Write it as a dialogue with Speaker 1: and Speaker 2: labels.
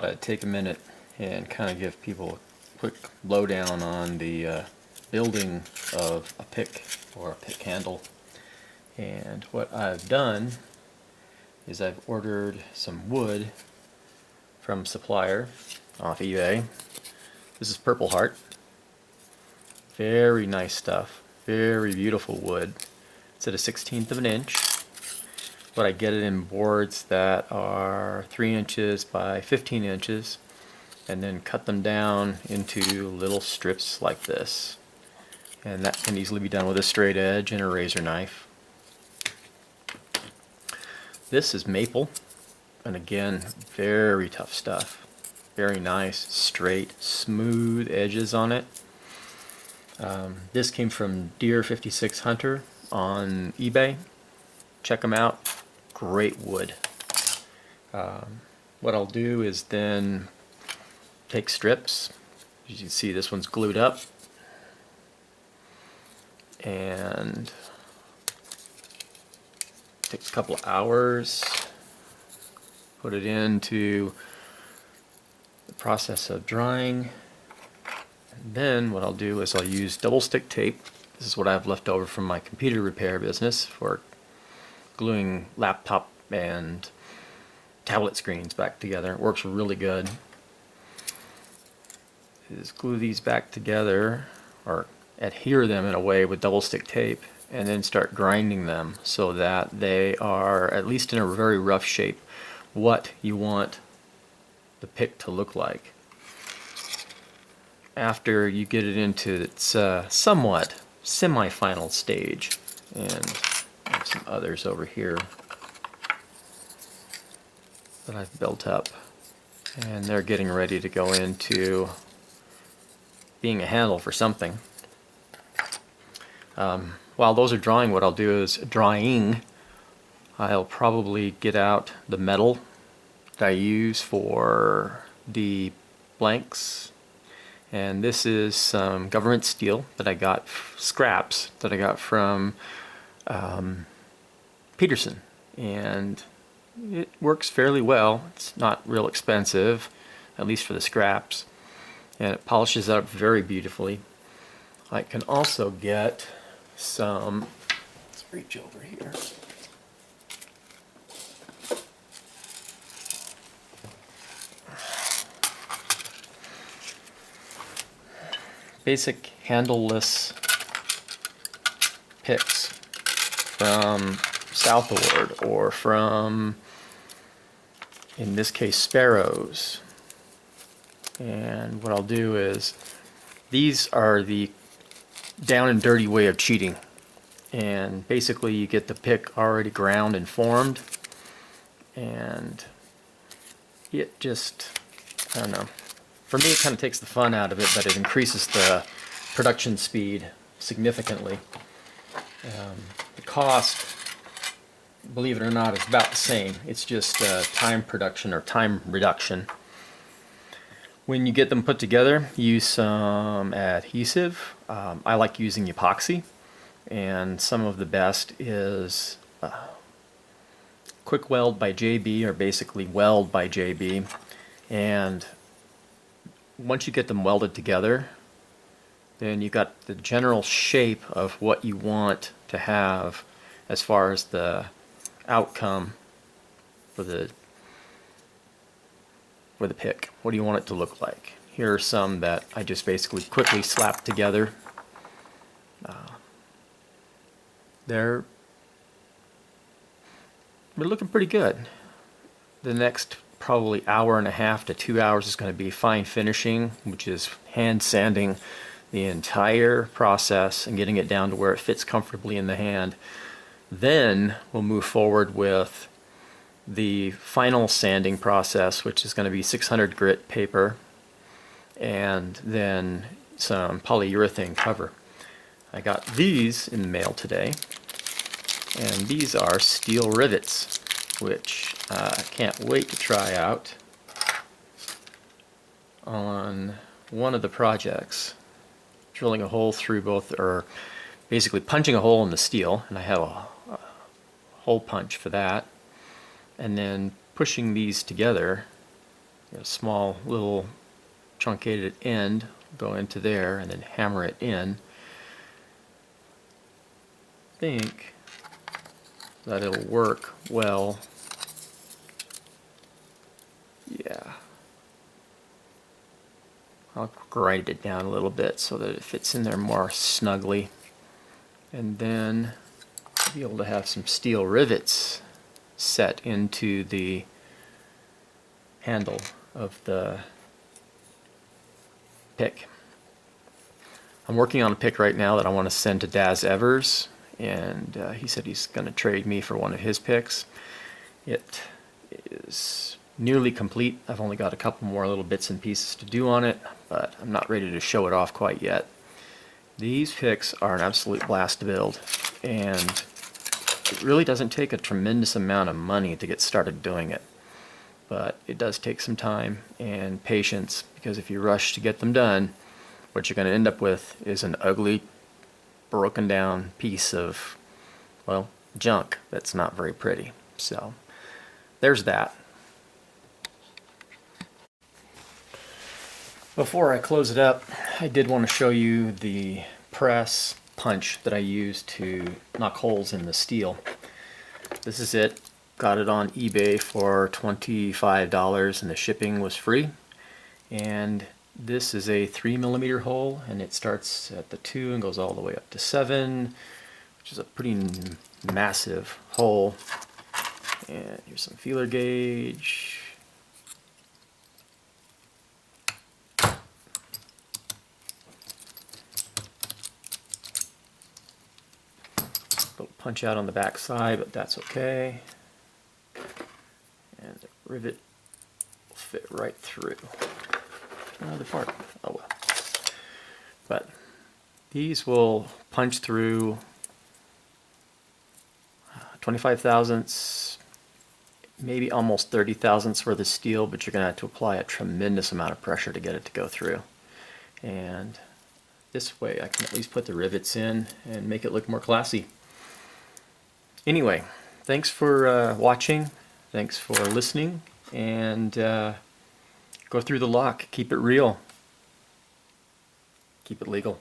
Speaker 1: thought I'd take a minute and kind of give people a quick lowdown on the building of a pick or a pick handle. And what I've done is I've ordered some wood from a supplier off eBay. This is Purple Heart. Very nice stuff. Very beautiful wood. It's at a 1/16 of an inch. But I get it in boards that are 3 inches by 15 inches and then cut them down into little strips like this. And that can easily be done with a straight edge and a razor knife. This is maple, and again, very tough stuff. Very nice, straight, smooth edges on it. This came from Deer 56 Hunter on eBay. Check them out. Great wood. What I'll do is then take strips. As you can see, this one's glued up, and takes a couple of hours. Put it into the process of drying, and then what I'll do is I'll use double stick tape. This is what I have left over from my computer repair business for gluing laptop and tablet screens back together. It works really good. Just glue these back together, or adhere them in a way with double stick tape, and then start grinding them so that they are, at least in a very rough shape, what you want the pick to look like. After you get it into its somewhat semi-final stage, and I have some others over here that I've built up, and they're getting ready to go into being a handle for something. While those are drying, what I'll do is I'll probably get out the metal that I use for the blanks, and this is some government steel that I got, scraps that I got from Peterson, and it works fairly well. It's not real expensive, at least for the scraps, and it polishes up very beautifully. I can also get some, let's reach over here. Basic handleless picks from Southward, or from, in this case, Sparrows. And what I'll do is, these are the down and dirty way of cheating. And basically you get the pick already ground and formed, and it just, I don't know. For me, it kind of takes the fun out of it, but it increases the production speed significantly. The cost, believe it or not, is about the same. It's just time production or time reduction. When you get them put together, use some adhesive. I like using epoxy, and some of the best is Quick Weld by JB, or basically Weld by JB. And once you get them welded together, then you got the general shape of what you want to have as far as the outcome for the pick. What do you want it to look like? Here are some that I just basically quickly slapped together. They're looking pretty good. The next probably hour and a half to 2 hours is going to be fine finishing, which is hand sanding the entire process and getting it down to where it fits comfortably in the hand. Then we'll move forward with the final sanding process, which is going to be 600 grit paper and then some polyurethane cover. I got these in the mail today, and these are steel rivets, which I can't wait to try out on one of the projects. Drilling a hole through both, or basically punching a hole in the steel, and I have a hole punch for that, and then pushing these together a small little truncated end, go into there and then hammer it in. I think that it'll work well. Yeah. I'll grind it down a little bit so that it fits in there more snugly. And then I'll be able to have some steel rivets set into the handle of the pick. I'm working on a pick right now that I want to send to Daz Evers, and he said he's going to trade me for one of his picks. It is nearly complete. I've only got a couple more little bits and pieces to do on it, but I'm not ready to show it off quite yet. These picks are an absolute blast to build, and it really doesn't take a tremendous amount of money to get started doing it. But it does take some time and patience, because if you rush to get them done, what you're going to end up with is an ugly, broken down piece of, well, junk that's not very pretty. So there's that. Before I close it up, I did want to show you the press punch that I used to knock holes in the steel. This is it. Got it on eBay for $25 and the shipping was free. And this is a 3mm hole, and it starts at the 2 and goes all the way up to 7, which is a pretty massive hole. And here's some feeler gauge. Little punch out on the back side, but that's okay. And the rivet will fit right through. Another part. Oh well. But these will punch through 25 thousandths, maybe almost 30 thousandths worth of steel, but you're going to have to apply a tremendous amount of pressure to get it to go through. And this way I can at least put the rivets in and make it look more classy. Anyway, thanks for watching. Thanks for listening, and go through the lock. Keep it real. Keep it legal.